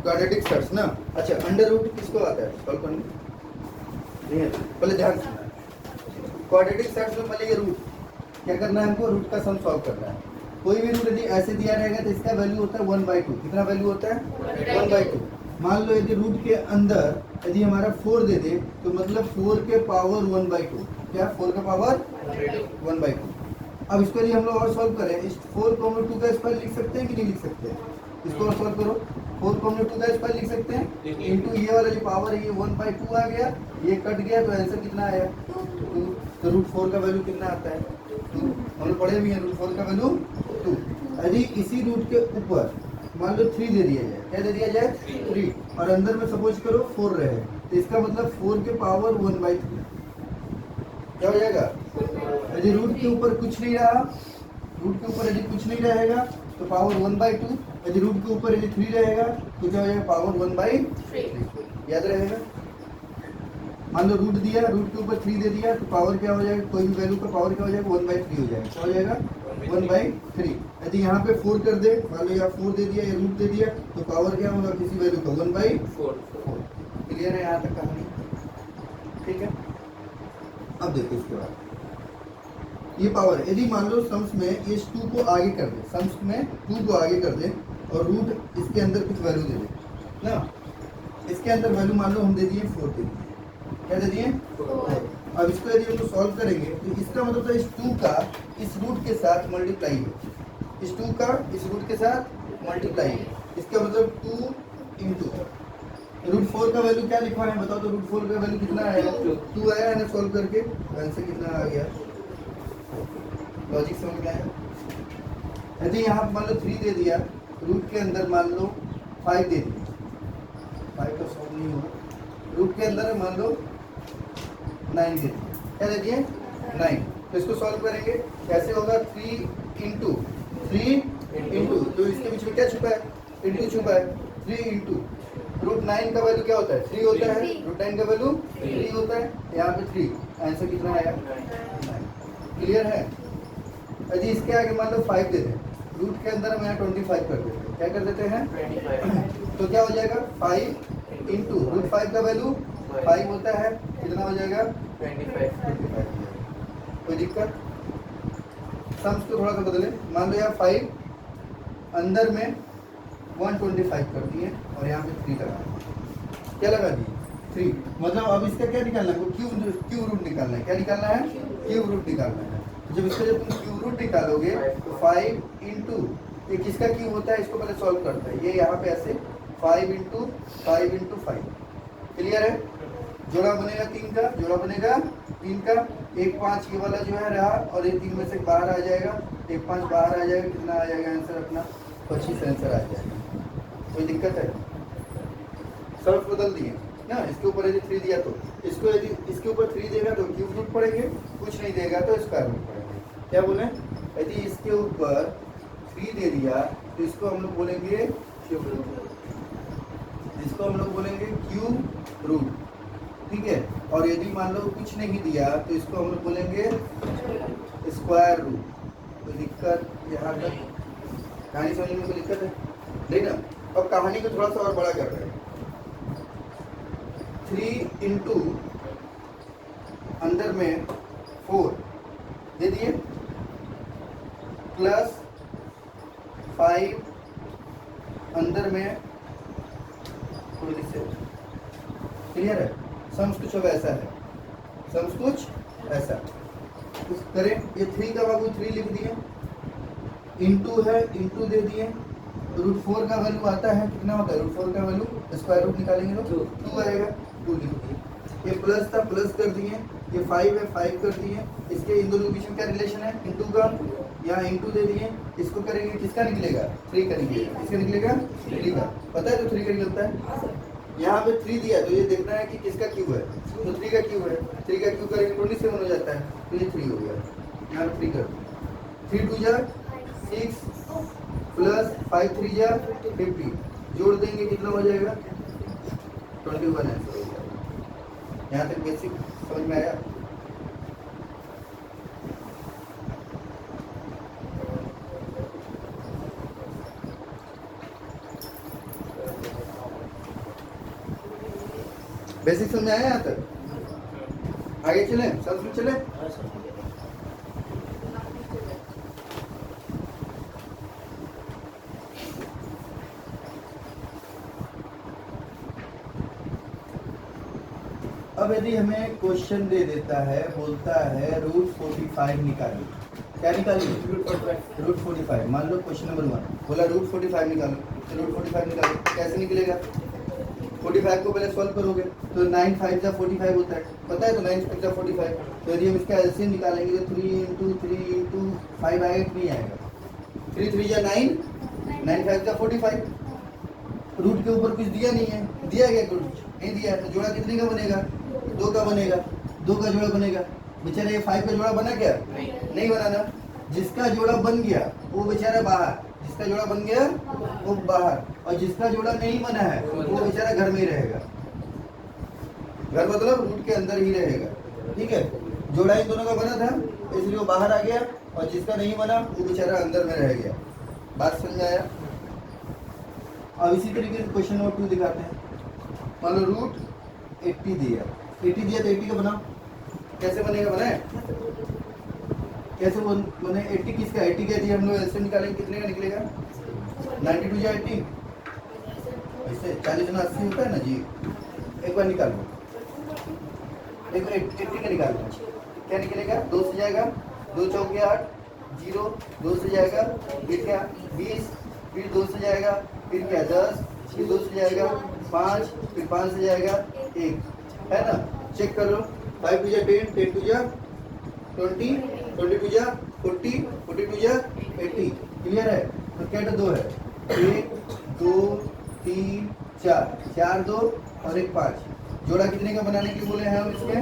Quadratic sets ना। अच्छा, under root किसको आता है सॉल्व करने? नहीं है, पहले ध्यान से। क्वाड्रेटिक सेट्स में पहले ये रूट क्या करना है हमको, रूट का सम सॉल्व करना है। कोई भी रूट यदि ऐसे दिया रहेगा तो इसका वैल्यू होता है 1/2। कितना वैल्यू होता है? 1/2। मान लो यदि रूट के अंदर यदि हमारा 4 दे दे तो मतलब 4 के पावर 1/2। क्या 4 का पावर 1/2। अब इसको यदि हम लोग और सॉल्व करें, इस 4 को हम लोग 2 का स्क्वायर लिख सकते हैं कि नहीं लिख सकते हैं? इसको और सॉल्व करो, 4 को हम लोग 2 का स्क्वायर लिख सकते हैं इंटू ये वाला जो पावर है ये 1/2 आ गया, ये कट गया तो आंसर कितना आया 2। तो रूट 4 का वैल्यू कितना आता है 2। हम लोग पढ़े भी हैं रूट 4 का वैल्यू 2। यदि इसी रूट के ऊपर मान लो 3 दे दिया जाए, क्या दे दिया जाए 3, और अंदर में सपोज करो 4 रहे, तो इसका मतलब 4 के पावर 1/3 क्या हो जाएगा? यदि रूट के ऊपर कुछ नहीं रहा, रूट के ऊपर यदि कुछ नहीं रहेगा तो पावर 1/2, यदि रूट के ऊपर यदि 3 रहेगा तो क्या हो जाएगा पावर 1/3। याद रहेगा। मान लो रूट दिया, रूट के ऊपर 3 दे दिया तो पावर क्या हो जाएगा, कोई भी वैल्यू का पावर क्या हो जाएगा 1/3 हो जाएगा। क्या हो जाएगा 1/3। यदि यहाँ पे 4 कर दे, मान लो यहाँ 4 दे दिया या रूट दे दिया तो पावर क्या होगा किसी वैल्यू का 1/4। क्लियर है यहाँ तक कहानी? ठीक है। अब देखो इसके बाद ये पावर यदि मान लो सम्स में इस 2 को आगे कर दे, सम्स में 2 को आगे कर दे और रूट इसके अंदर कुछ वैल्यू दे दे ना, इसके अंदर वैल्यू मान लो हम दे दिए 4 दे दिए, क्या दे दिए 4। अब इसको यदि हम लोग सॉल्व करेंगे तो इसका मतलब इस 2 का इस रूट के साथ मल्टीप्लाई है, इस 2 का इस रूट के साथ मल्टीप्लाई है, इसका मतलब 2 इंटू रूट 4 का वैल्यू क्या लिखवा है बताओ तो? रूट 4 का वैल्यू कितना आया 2 आया है ना सॉल्व करके, आंसर कितना आ गया? लॉजिक समझ में आया? यदि यहाँ मान लो 3 दे दिया, रूट के अंदर मान लो 5 दे दिया, 5 तो सॉल्व नहीं होगा, रूट के अंदर मान लो 9 दे दिया, क्या दे दिए 9, तो इसको सॉल्व करेंगे कैसे होगा 3 इंटू तो इसके बीच में क्या छुपा है इंटू छुपा है, 3 इंटू रूट 9 का वैल्यू क्या होता है 3 होता है, रूट 9 का वैल्यू 3 होता है, यहाँ पे 3, आंसर कितना आया 9। क्लियर है? यदि इसके आगे मान लो 5 दे दें, रूट के अंदर हम यहाँ 25 कर देते हैं, क्या कर देते हैं 25, तो क्या हो जाएगा 5 इंटू रूट 5 का वैल्यू 5 होता है, कितना हो जाएगा 25। कोई दिक्कत? सम्स को थोड़ा सा बदले, मान लो यहाँ 5 अंदर में 125 कर दिए और यहाँ पे 3 लगा दिए, क्या लगा दिए 3, मतलब अब इसका क्या निकालना है क्यूब रूट निकालना है, क्या निकालना है क्यूब रूट निकालना है। जब इसका जब तुम क्यूब रूट निकालोगे तो 5 इंटू ये किसका क्यूब होता है, इसको पहले सॉल्व करता है, ये यहाँ पे ऐसे 5 इंटू 5। क्लियर है? जोड़ा बनेगा 3 का, जोड़ा बनेगा 3 का, 1 5 ये वाला जो है रहा और ये 3 में से बाहर आ जाएगा, 1 5 बाहर आ जाएगा, कितना आ जाएगा आंसर अपना 25 आंसर आ जाएगा। कोई दिक्कत है? सर्फ बदल दिए ना, इसके ऊपर यदि 3 दिया तो इसको, यदि इसके ऊपर 3 देगा तो क्यूब रूट पढ़ेंगे, कुछ नहीं देगा तो स्क्वायर रूट पढ़ेंगे। क्या बोले? यदि इसके ऊपर 3 दे दिया तो इसको हम लोग बोलेंगे क्यूब रूट, इसको हम लोग बोलेंगे क्यूब रूट, ठीक है। और यदि मान लो कुछ नहीं दिया तो इसको हम लोग बोलेंगे स्क्वायर रूट। कोई दिक्कत यहाँ तक? कहानी समझने में कोई दिक्कत है? नहीं ना? अब कहानी को थोड़ा सा और बड़ा कर रहे हैं, 3 इंटू अंदर में 4 दे दिए प्लस 5 अंदर में थोड़ी से। क्लियर है? सम्स कुछ अब ऐसा है, सम्स कुछ ऐसा कुछ करें, ये 3 का बाबू 3 लिख दिए, इंटू है इंटू दे दिए, रूट 4 का वैल्यू आता है कितना होता है, रूट 4 का वैल्यू स्क्वायर रूट निकालेंगे तो 2 आएगा, 2 लिख दिए, ये प्लस था प्लस कर दिए, ये 5 है 5 कर दिए, इसके इन दोनों के बीच में क्या रिलेशन है इंटू का, यहाँ इंटू दे दिए, इसको करेंगे किसका निकलेगा 3 का निकलेगा, किसका निकलेगा 3 का, पता है तो 3 का निकलता है। यहाँ पे 3 दिया तो ये देखना है कि किसका क्यूब है, तो 3 का क्यूब है, 3 का क्यूब करेंगे 27 हो जाता है, तो ये 3 हो गया, यहाँ 3 कर 3 2 जा 6 प्लस 5 3 जा 50, जोड़ देंगे कितना हो जाएगा 21 आंसर हो जाएगा। यहाँ तक बेसिक समझ में आया? बेसिक समझ में आया यहाँ तक? आगे चले, सब चले। अब यदि हमें क्वेश्चन दे देता है, बोलता है रूट 45 निकालिए, क्या निकालिए? रूट 45। मान लो क्वेश्चन नंबर 1 बोला रूट 45 निकालो, तो रूट 45 निकालो, कैसे निकलेगा? 45 को पहले सॉल्व करोगे तो 9 5 जा 45 होता है, पता है? तो 9 5 जा 45, तो यदि हम इसका एलसीएम निकालेंगे तो 3 इंटू 5 आएगा कि नहीं आएगा? 3 3 जा 9, 9 5 जा 45। रूट के ऊपर कुछ दिया नहीं है, दिया गया कुछ नहीं दिया है, तो जोड़ा कितने का बनेगा? 2 का बनेगा, 2 का जोड़ा बनेगा। बेचारा ये 5 का जोड़ा बना क्या? नहीं बना ना। जिसका जोड़ा बन गया वो बेचारा बाहर, जिसका जोड़ा बन गया वो बाहर, और जिसका जोड़ा नहीं बना है वो बेचारा घर में ही रहेगा। घर मतलब रूट के अंदर ही रहेगा, ठीक है? जोड़ा इन दोनों का बना था इसलिए वो बाहर आ गया, और जिसका नहीं बना वो बेचारा अंदर में रह गया। बात समझ आया? अब इसी तरीके से क्वेश्चन नंबर 2 दिखाते हैं। मान लो रूट 80 दिया, 80 दिया तो 80 का बनाओ, कैसे बनेगा? बनाए कैसे बने? 80 किसका? 80 का दिया हम लोग ऐसे निकालेंगे, कितने का निकलेगा? 92 या 80, ऐसे 40 ना 80 होता है ना जी। एक बार निकालो, देखो 80 का निकालो, क्या निकलेगा? 2 से जाएगा, 2 चौके 8, 0, 2 से जाएगा, फिर क्या 20, फिर 2 से जाएगा, फिर क्या 10, फिर 2 से जाएगा 5, फिर 5 से जाएगा 1, है ना? चेक कर लो, 5 टू जा 10, 10 टू जा 20, 20 टू जा 40, 40 टू जा 80। क्लियर है? तो क्या 2 है? 1 2 3 4, 4 2 और 1 5। जोड़ा कितने का बनाने के लिए बोले हैं हम? इसमें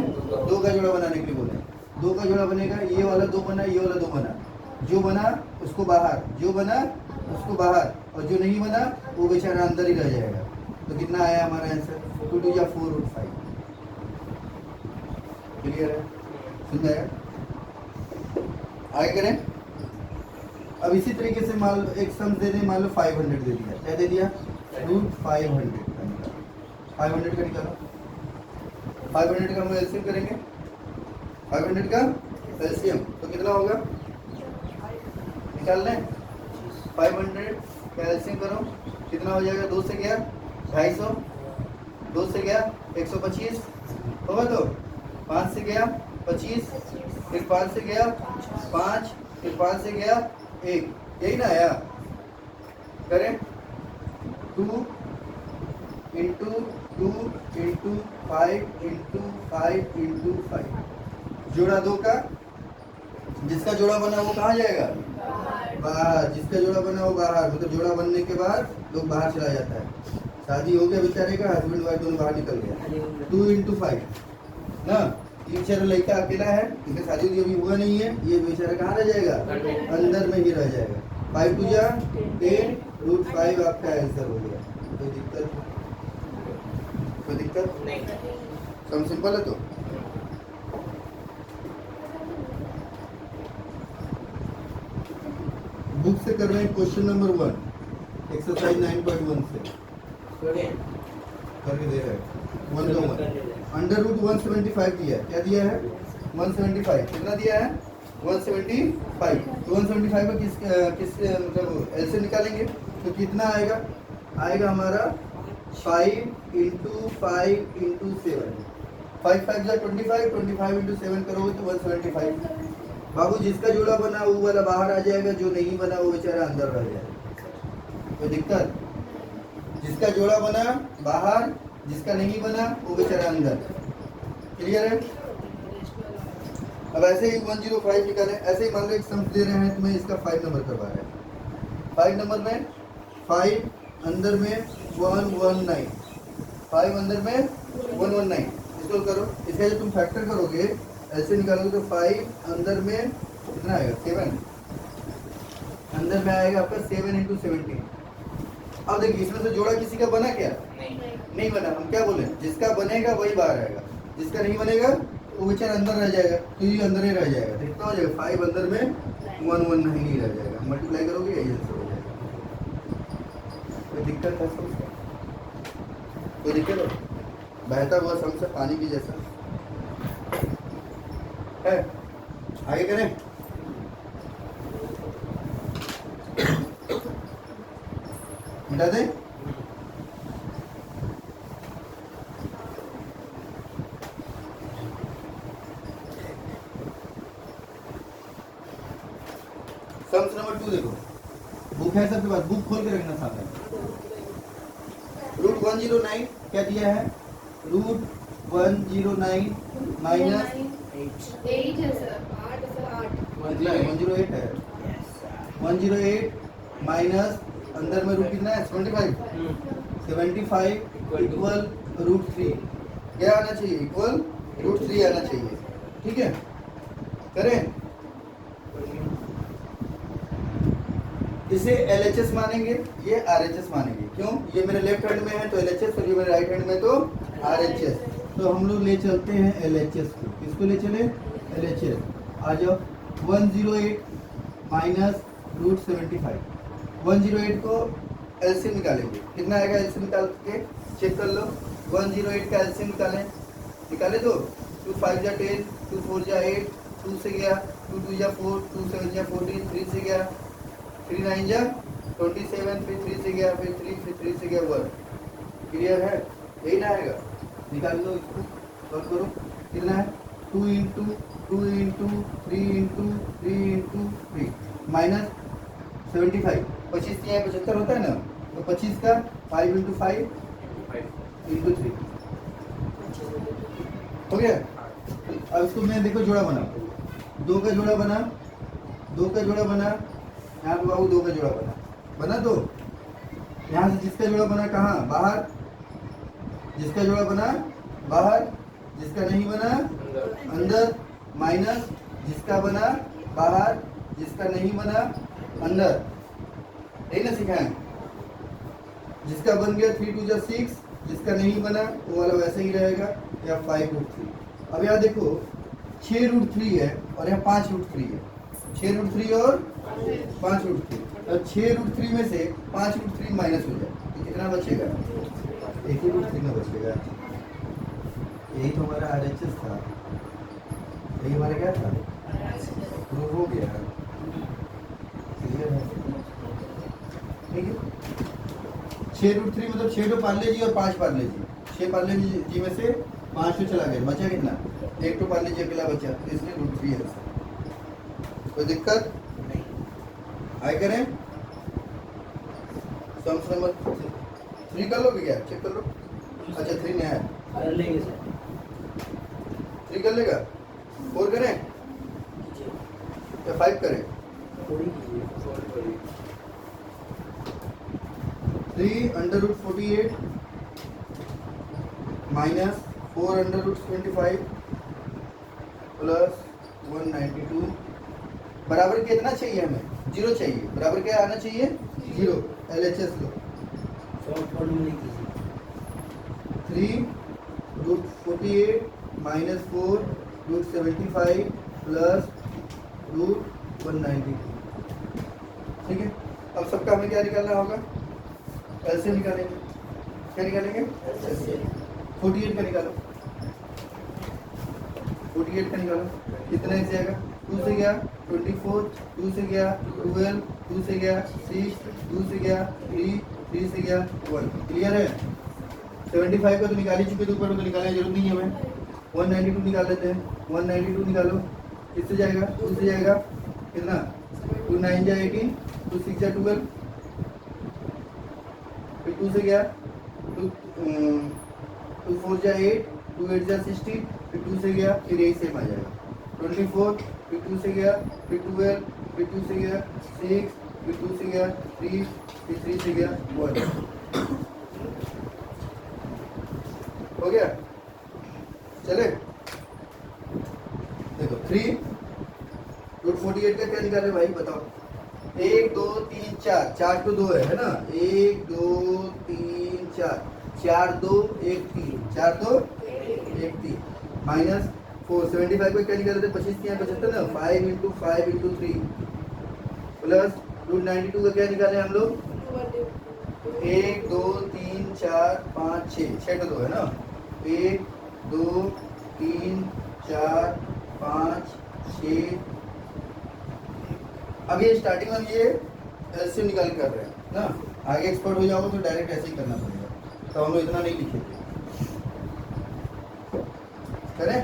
2 का जोड़ा बनाने के लिए बोले। 2 का जोड़ा बनेगा, ये वाला 2 बना, ये वाला 2 बना, जो बना उसको बाहर, जो बना उसको बाहर, और जो नहीं बना वो बेचारा अंदर ही रह जाएगा। तो कितना आया हमारा आंसर? 2 2 या 4 रूट 5। क्लियर है? समझ आया? आगे करें। अब इसी तरीके से मान लो एक सम दे दें, मान लो 500 दे दिया, क्या दे दिया? रूट 500 का निकालो, 500 का निकालो। 500 का हम एलसीएम करेंगे, 500 का एलसीएम तो कितना होगा? निकाल लें। 500 का एलसीएम करो, कितना हो जाएगा? 2 से गया 250, 2 से गया 125 होगा, तो 5 से गया 25, फिर 5 से गया 5, फिर 5 से गया 1, यही ना आया? करें 2 इंटू 2 इंटू 5 इंटू 5 इंटू 5, जोड़ा 2 का, जिसका जोड़ा बना वो कहाँ जाएगा? बाहर। जिसका जोड़ा बना वो बाहर, मतलब जोड़ा बनने के बाद लोग बाहर चला जाता है। शादी हो गया बेचारे का, हस्बैंड वाइफ दोनों बाहर निकल गया। 2 इंटू 5 ना, ये बेचारा लड़का अकेला है, इसका शादी अभी हुआ नहीं है, ये बेचारा कहाँ रह जाएगा? अंदर में ही रह जाएगा। 5 टू जा 10, रूट 5 आपका आंसर हो गया। कोई दिक्कत? कोई दिक्कत नहीं? सब सिंपल है। तो बुक से कर रहे हैं क्वेश्चन नंबर 1 एक्सरसाइज 9.1 से करके दे रहे हैं। 1 का 1 अंडर रूट 175 दिया, क्या दिया है? 175। कितना दिया है? 175। तो 175 का किस मतलब ऐसे निकालेंगे तो कितना आएगा? आएगा हमारा 5 इंटू 5 इंटू 7, 5 5 जा 25, 25 इंटू 7 करोगे तो 175। बाबू जिसका जोड़ा बना वो वाला बाहर आ जाएगा, जो नहीं बना वो बेचारा अंदर रह जाएगा। कोई दिक्कत? जिसका जोड़ा बना बाहर, जिसका नहीं बना वो बेचारा अंदर। क्लियर है? अब ऐसे ही 105 निकालें। ऐसे ही मान लो एक सम दे रहे हैं, तुम्हें इसका 5 नंबर करवा रहे हैं। 5 नंबर में 5 अंदर में 119, 5 अंदर में 119, इसको करो। इसका जब तुम फैक्टर करोगे ऐसे निकालोगे तो 5 अंदर में कितना आएगा? 7 अंदर में आएगा आपका 7 इंटू 17। अब देखिए इसमें से जोड़ा किसी का बना क्या? नहीं बना। हम क्या बोले? जिसका बनेगा वही बाहर आएगा, जिसका नहीं बनेगा वो बेचारा अंदर रह जाएगा, तो ये अंदर ही रह जाएगा। तो कितना हो जाएगा? 5 अंदर में 119 ही रह जाएगा। मल्टीप्लाई करोगे यही आंसर हो जाएगा। कोई दिक्कत है? कोई दिक्कत है? बहता हुआ सम से पानी भी जैसा है। आगे करें। मिटा दें। सम्स नंबर 2 देखो, बुक है सबके पास, बुक खोल के रखना सामने। रूट 109 क्या दिया है? रूट 109 माइनस 8 है सर, 8 सर, 8 108 है। 108 माइनस अंदर में रूट कितना है? 75 इक्वल रूट 3 क्या आना चाहिए? इक्वल रूट 3 आना चाहिए। ठीक है, करें। इसे LHS मानेंगे, ये RHS मानेंगे। क्यों? ये मेरे लेफ्ट हैंड में है तो LHS, और ये मेरे राइट हैंड में तो RHS। तो हम लोग ले चलते हैं LHS को। किसको ले चले? LHS। आ जाओ। 108 माइनस रूट 75। 108 को LCM निकालेंगे। कितना आएगा LCM निकाल के चेक कर लो। 108 का LCM निकाले तो 2 5 जा 10, 2 4 जा 8, 2 से गया, 2 2 जा 4, 2 7 जा 14, 3 से गया, 3 9 जा 27, फिर 3 से गया, फिर 3, फिर 3 से गया 1। क्लियर है? यही ना आएगा, निकाल लो इसको, सॉल्व करो। कितना है? 2 into 2 into 3 into 3 into 3 minus 75। 25 दिया है, 75 होता है ना, तो 25 का 5 इंटू 5 इंटू 3 हो गया। अब इसको मैं देखो जोड़ा बना, 2 का जोड़ा बना, 2 का जोड़ा बना, यहाँ पे बाबू 2 का जोड़ा बना दो। यहाँ से जिसका जोड़ा बना कहाँ? बाहर। जिसका जोड़ा बना बाहर, जिसका नहीं बना अंदर, माइनस जिसका बना बाहर, जिसका नहीं बना अंदर। यही ना सिखाएं? जिसका बन गया 3 2 जा 6, जिसका नहीं बना वो वाला वैसे ही रहेगा, या 5 रूट 3। अब यहाँ देखो 6 रूट 3 है और यहाँ 5 रूट 3 है। 6 रूट 3 और 5 रूट 3। और 6 रूट 3 में से 5 रूट 3 माइनस हो जाए तो कितना बचेगा? एक ही रूट 3 में बचेगा। यही तो हमारा RHS था, यही हमारा क्या था? प्रूव हो गया। क्लियर है? ठीक है। 6 रूट 3 मतलब 6 तो पार्ले जी और 5 पार्ले जी। 6 पार्ले जी में से 5 तो चला गया, बचा कितना? 1 तो पार्ले जी अकेला बचा, तो इसलिए रूट 3 है। कोई दिक्कत आए करें? सम्स नंबर 3 कर लोगे क्या? चेक कर लो। अच्छा 3 नया है, कर लेंगे सर। 3 कर लेगा। 4 करें या 5 करें? थोड़ी कीजिए। 3 under root 48 minus 4 under root 25 plus 192 बराबर कितना चाहिए हमें? 0 चाहिए। बराबर क्या आना चाहिए? 0। LHS लो। शॉर्ट फॉर्म में कीजिए। 3 root 48 minus 4 root 75 plus root 192। ठीक है। अब सबका हमें क्या निकालना होगा? LCM निकालेंगे। क्या निकालेंगे? LCM। 48 का निकालो। 48 का निकालो। कितना से जाएगा? 2 से गया 24, 2 से गया 12, 2 से गया 6, 2 से गया 3, 3 से गया 1। क्लियर है? 75 का तो निकाल ही चुके थे, ऊपर तो निकालने की जरूरत नहीं है हमें। 192 निकाल लेते हैं। 192 निकालो। किससे जाएगा? 2 से जाएगा। कितना? 2 9 जा 18, 2 6 जा 12, फिर 2 से गया 2 4 जा 8, 2 8 जा 16, फिर 2 से गया, फिर यही सेम आ जाएगा 24, फिर 2 से गया, फिर 12, फिर 2 से गया 6, फिर 2 से गया 3, फिर 3 से गया 1। हो गया? चले देखो 3 रूट 48 का क्या निकाले भाई बताओ? 1 2 3 4, 4 तो 2 है ना? 1 2 3 4, 4 2 1 3, 4 तो 1 3 माइनस 4। 75 को क्या निकाले थे? 25 यहाँ 75 ना, 5 इंटू 5 इंटू 3 प्लस रूट 92 का क्या निकाले हम लोग? 1 2 3 4 5 6, 6 तो 2 है ना? 1 2 3 4 5 6। अब ये स्टार्टिंग में ये एलसीएम निकाल कर रहे हैं ना, आगे एक्सपर्ट हो जाओगे तो डायरेक्ट ऐसे ही करना पड़ेगा, तो हम लोग इतना नहीं लिखेंगे। करें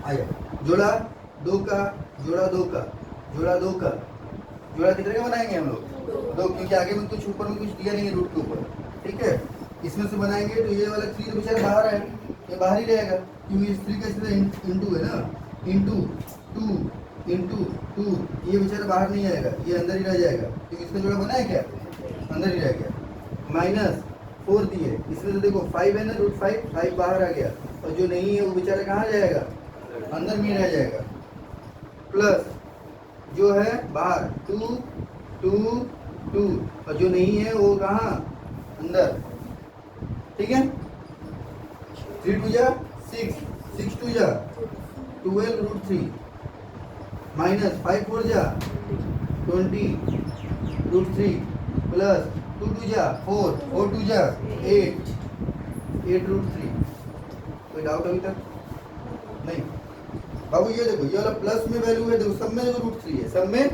आइए, जोड़ा 2 का, जोड़ा 2 का, जोड़ा 2 का, जोड़ा कितने का बनाएंगे हम लोग? 2, क्योंकि आगे में कुछ ऊपर में कुछ दिया नहीं है रूट के ऊपर, ठीक है। इसमें से बनाएंगे तो ये वाला 3 तो बेचारा बाहर है, ये बाहर ही रहेगा, क्योंकि इस 3 का इसमें इंटू है ना, इंटू 2, ये बेचारा बाहर नहीं आएगा, ये अंदर ही रह जाएगा, क्योंकि इसका जोड़ा बना है क्या, अंदर ही रह गया। माइनस 4 दिए, इसमें से देखो 5 है ना, √5 बाहर आ गया, और जो नहीं है वो बेचारा कहाँ जाएगा, अंदर में रह जाएगा। प्लस जो है बाहर 2, और जो नहीं है वो कहाँ, अंदर, ठीक है। 3 2 जा 6, 6 2 जा 12 √3, माइनस 5 4 जा 20 √3, प्लस 2 2 जा 4, 4 2 जा 8 √3। कोई डाउट अभी तक नहीं? बाबू ये देखो, ये वाला प्लस में वैल्यू है, देखो सब में देखो √3 है, सब में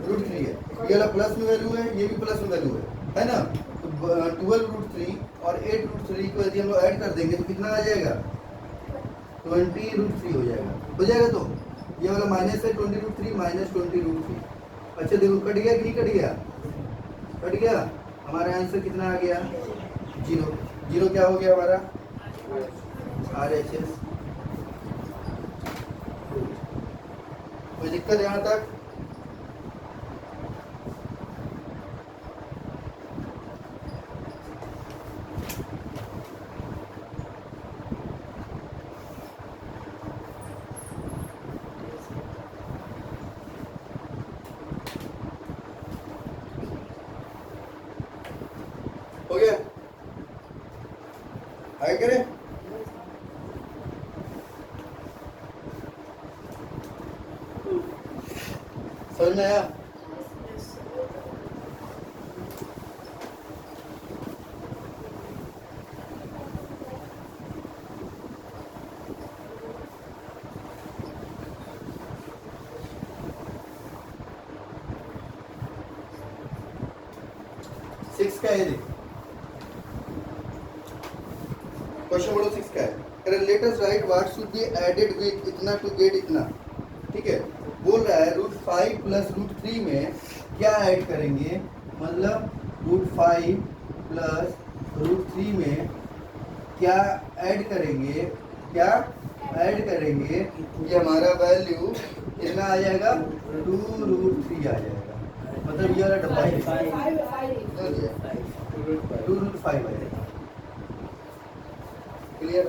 √3 है, ये वाला प्लस में वैल्यू है, ये भी प्लस में वैल्यू है ना। तो 12 √3 और 8 √3 को यदि हम लोग ऐड कर देंगे तो कितना आ जाएगा, 20 √3 हो जाएगा, हो जाएगा। तो ये वाला माइनस है 20 √3 माइनस 20 √3। अच्छा देखो कट गया कि नहीं कट गया, कट गया। हमारा आंसर कितना आ गया, 0। 0 क्या हो गया हमारा, RHS। कोई दिक्कत यहाँ तक? हो गया, आगे करें। समझ में आया? सिक्स का है, देखो क्वेश्चन बोलो 6 का है। Let us write what should be added with इतना टू गेट इतना, ठीक है। बोल रहा है √5 प्लस √3 में क्या ऐड करेंगे, मतलब √5 प्लस √3 में क्या ऐड करेंगे, क्या ऐड करेंगे, ये हमारा वैल्यू कितना आ जाएगा, 2 √3 आ जाएगा, मतलब ये वाला डब्बा 2 √5 आ जाएगा। क्लियर,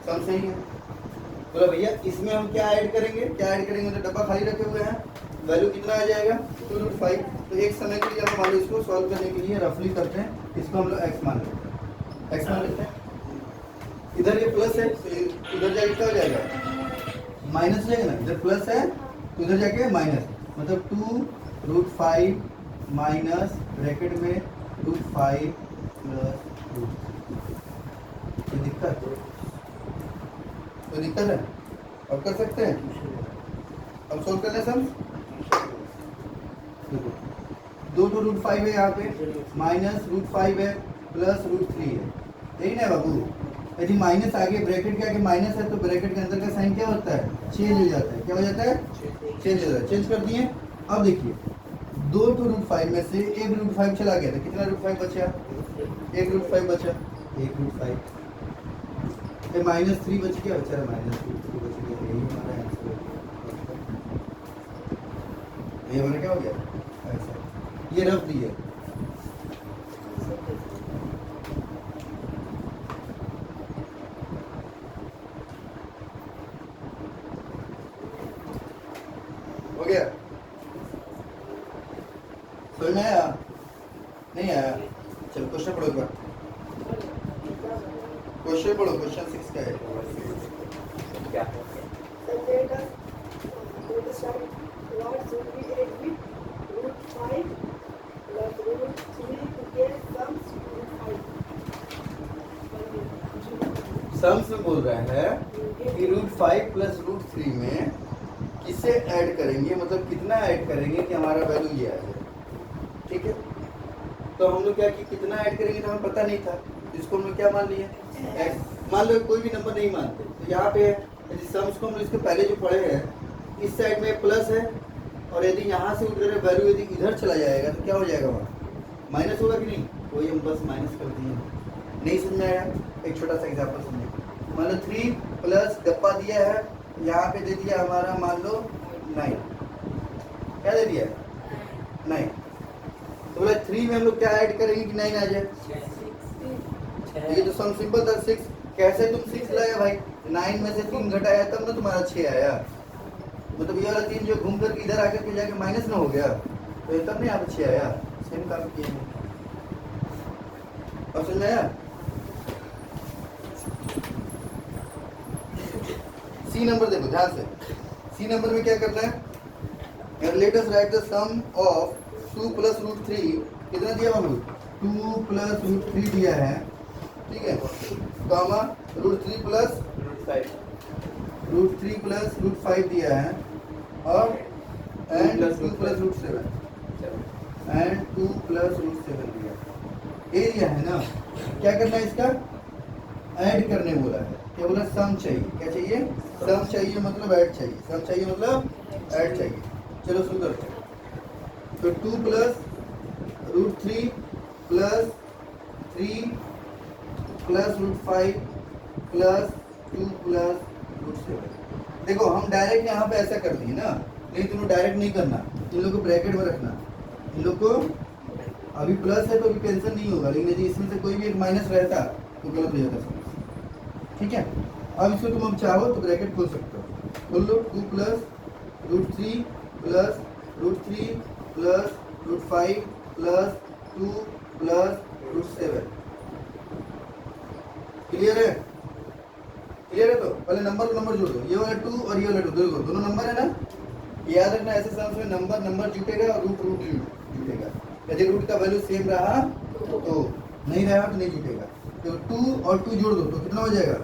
सब सही है। बोला भैया इसमें हम क्या ऐड करेंगे, क्या ऐड करेंगे, तो डब्बा खाली रखे हुए हैं, वैल्यू कितना आ जाएगा, 2 √5। तो एक समय के लिए हम मान लो इसको सॉल्व करने के लिए रफली करते हैं, इसको हम लोग x मान लेते हैं, x मान लेते हैं। इधर ये प्लस है तो इधर जाके क्या हो जाएगा, माइनस जाएगा ना, इधर प्लस है तो इधर जाके माइनस, मतलब 2 √5 माइनस ब्रैकेट में √5 प्लस √3। कोई दिक्कत, कोई दिक्कत है? अब कर सकते हैं, अब सोल्व कर ले सब। देखो 2 √5 है यहाँ पे, माइनस √5 है, प्लस √3 है, यही ना बाबू। यदि माइनस आगे ब्रैकेट के आगे माइनस है तो ब्रैकेट के अंदर का साइन क्या होता है, चेंज हो जाता है। क्या हो जाता है, चेंज हो जाता है। चेंज कर दिए। अब देखिए 2 √5 में से 1 √5 चला गया था, कितना √5 बचा, 1 √5 बचा, 1 √5 -3 बच गया, बेचारा -3 बच गया, यही हमारा आंसर है। ये हमारा क्या हो गया, ऐसा ये रफ दी है। हो गया, समझ में आया, नहीं आया? चलो क्वेश्चन पढ़ो एक बार, क्वेश्चन पढ़ो, क्वेश्चन 6 का है। क्या what should we add with √5 plus √3 to get sums √5? Sums में बोल रहा है कि √5 प्लस √3 में किसे ऐड करेंगे, मतलब कितना ऐड करेंगे कि हमारा वैल्यू ये आ जाए। ठीक है, तो हम लोग क्या कि कितना ऐड करेंगे तो हमें पता नहीं था, इसको हम लोग क्या मान लिए x। मान लो कोई भी नंबर नहीं मानते तो यहाँ पे यदि सम्स को हम लोग इसके पहले जो पढ़े हैं, इस साइड में प्लस है और यदि यहाँ से उठ रहे वैल्यू यदि इधर चला जाएगा तो क्या हो जाएगा, वहाँ माइनस होगा कि नहीं, वही हम बस माइनस कर दिए। नहीं समझ में आया, एक छोटा सा एग्जाम्पल समझिए। मान लो 3 प्लस डब्बा दिया है, यहाँ पे दे दिया हमारा मान लो 9, क्या दे दिया 9, तो बोला 3 में हम लोग क्या ऐड करेंगे कि 9 आ जाए। ये तो सम सिंपल था 6, कैसे तुम 6 लाए भाई, 9 में से 3 घटाया तब ना तुम्हारा 6 आया, मतलब ये वाला 3 जो घूम करके इधर आकर के जाके माइनस ना हो गया, तो ये तब नहीं यहाँ पे 6 आया। सेम काम किए हैं, और समझ में आया। सी नंबर देखो ध्यान से, सी नंबर में क्या करना है, let us write the sum of 2 plus √3, कितना दिया हम लोग 2 प्लस √3 दिया है, ठीक है, कॉमा √3 प्लस √3 प्लस √5 दिया है, और एंड 2 प्लस √7 एंड 2 प्लस √7 दिया एरिया है ना। क्या करना है, इसका ऐड करने बोला है, क्या बोला, सम चाहिए, क्या चाहिए, सम चाहिए मतलब ऐड चाहिए, सम चाहिए मतलब ऐड चाहिए। चलो शुरू करते हैं, तो 2 plus √3 plus 3 plus √5 plus 2 plus √7। देखो हम डायरेक्ट यहाँ पे ऐसा कर दिए ना, लेकिन तुम डायरेक्ट नहीं करना, इन लोग को ब्रैकेट में रखना, इन लोग को अभी प्लस है तो अभी टेंशन नहीं होगा, लेकिन यदि इसमें से कोई भी एक माइनस रहता तो गलत हो जाता समझ। ठीक है, अब इसको तुम अब चाहो तो ब्रैकेट खोल सकते हो, खोल लो, 2 plus √3 plus √3 plus √5 plus 2 plus √7। Clear है, क्लियर है। तो पहले नंबर जोड़ दो, ये वाला 2 और ये वाला 2 दोनों नंबर है ना, याद रखना ऐसे सम्स में नंबर जुटेगा और रूट जुटेगा। यदि रूट का वैल्यू सेम रहा तो नहीं रहा तो नहीं जुटेगा। तो 2 और 2 जोड़ दो तो कितना हो जाएगा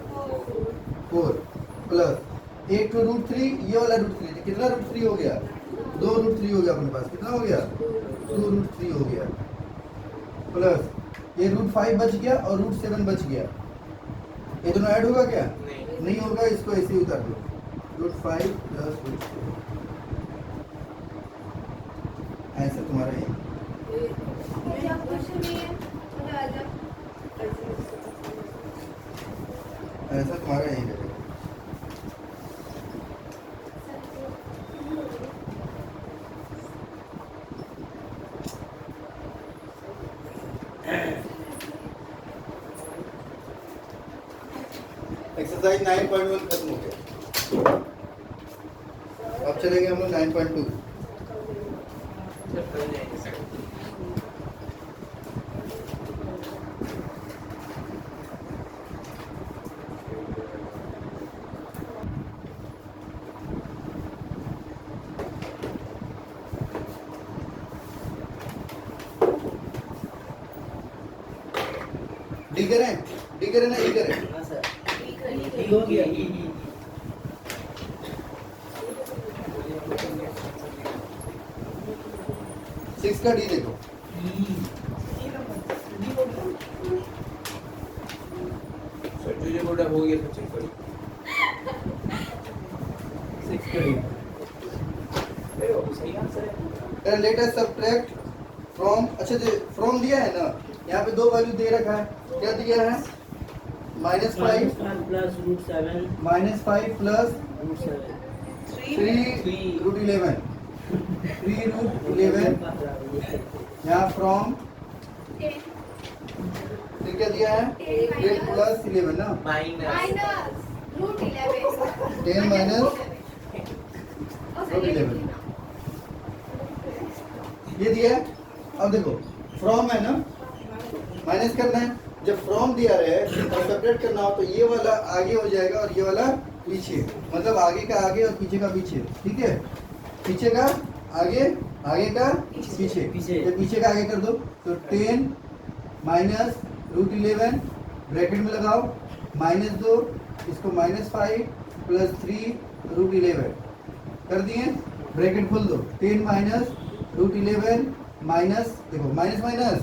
4 प्लस एक तो √3, ये वाला √3, तो कितना √3 हो गया, 2 √3 हो गया अपने पास, कितना हो गया 2 √3 हो गया, प्लस ये √5 बच गया और √7 बच गया। ये दोनों ऐड होगा क्या, नहीं होगा, इसको ऐसे ही उतार दो, √5 प्लस √7, ऐसा तुम्हारा ये ऐसा तुम्हारा यही रहेगा। एक्सरसाइज 9.1 खत्म हो गया, अब चलेंगे हम लोग 9.2। डी करें ना ई करें, हाँ सर, ई हो गया, ई 6 का डी देखो, जो बोर्ड हो गया तो चेक करो 6 का डी। सही आंसर है। लेट अस सब्ट्रैक्ट फ्रॉम, अच्छा जो फ्रॉम दिया है ना, यहाँ पे 2 वैल्यू दे रखा है, क्या दिया है -5 प्लस √7 -5 प्लस √7 3 √11 3 √11 यहाँ फ्रॉम, फिर क्या दिया है 10 प्लस 11 ना, माइनस 10 माइनस √11 ये दिया है। अब देखो फ्रॉम है ना, माइनस करना है, जब फ्रॉम दिया रहे और सेपरेट करना हो तो ये वाला आगे हो जाएगा और ये वाला पीछे, मतलब आगे का आगे और पीछे का पीछे, ठीक है, पीछे का आगे, आगे का पीछे, तो पीछे का आगे कर दो, तो 10 माइनस √11 ब्रैकेट में लगाओ -2, इसको -5 प्लस 3 रूट 11 कर दिए। ब्रैकेट खोल दो, 10 माइनस रूट 11 माइनस, देखो minus minus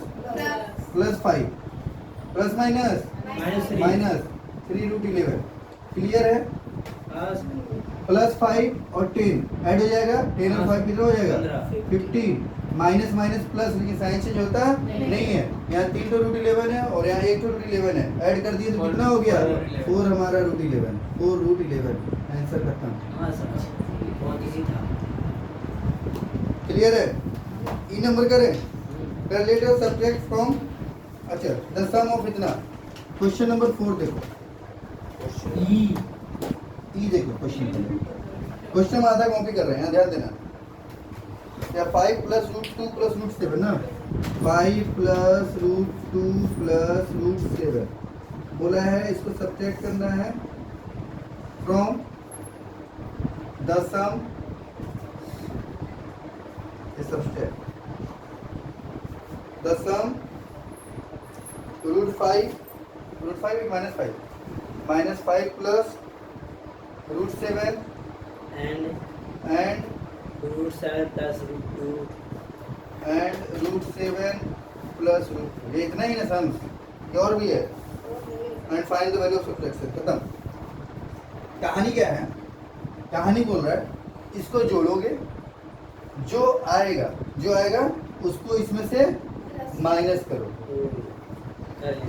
plus 5 plus minus -3 minus 3 root 11 clear है। प्लस प्लस 5 और 10 ऐड हो जाएगा, 10 और 5 कितना हो जाएगा 15 माइनस माइनस प्लस, लेकिन साइन चेंज होता नहीं है। यहाँ 3 तो रूट 11 है और यहाँ 1 तो रूट 11 है, ऐड कर दिए तो कितना हो गया 4 हमारा रूट 11, 4 रूट 11 आंसर खत्म। हाँ सर बहुत इजी था। क्लियर है। ई नंबर करें, कर लेटर सब्जेक्ट फ्रॉम, अच्छा द सम ऑफ इतना। क्वेश्चन नंबर 4 देखो, ई देखो क्वेश्चन में आधा कॉपी कर रहे हैं, यहाँ ध्यान देना। या 5 प्लस रूट 2 प्लस रूट 7 ना, 5 प्लस रूट 2 प्लस रूट 7 बोला है, इसको सब्ट्रैक्ट करना है from the sum, subtract the sum root 5 minus 5 plus root 7 and root 7 plus root 2 and root 7 plus root 2, ये इतना ही ना सम, ये और भी है। And find the value of subtraction, खत्म। कहानी क्या है, कहानी बोल रहा है इसको जोड़ोगे, जो आएगा उसको इसमें से माइनस करो,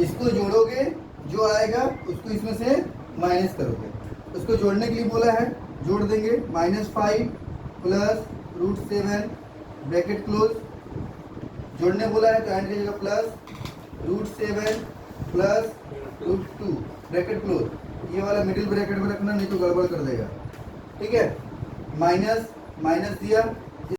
इसको जोड़ोगे, जो आएगा उसको इसमें से माइनस करोगे। उसको जोड़ने के लिए बोला है, जोड़ देंगे -5 प्लस रूट 7 ब्रैकेट क्लोज, जोड़ने बोला है तो एंड की जगह plus root 7 plus root 2 bracket close. ये वाला मिडिल ब्रैकेट में रखना, नहीं तो गड़बड़ कर देगा। ठीक है, माइनस माइनस दिया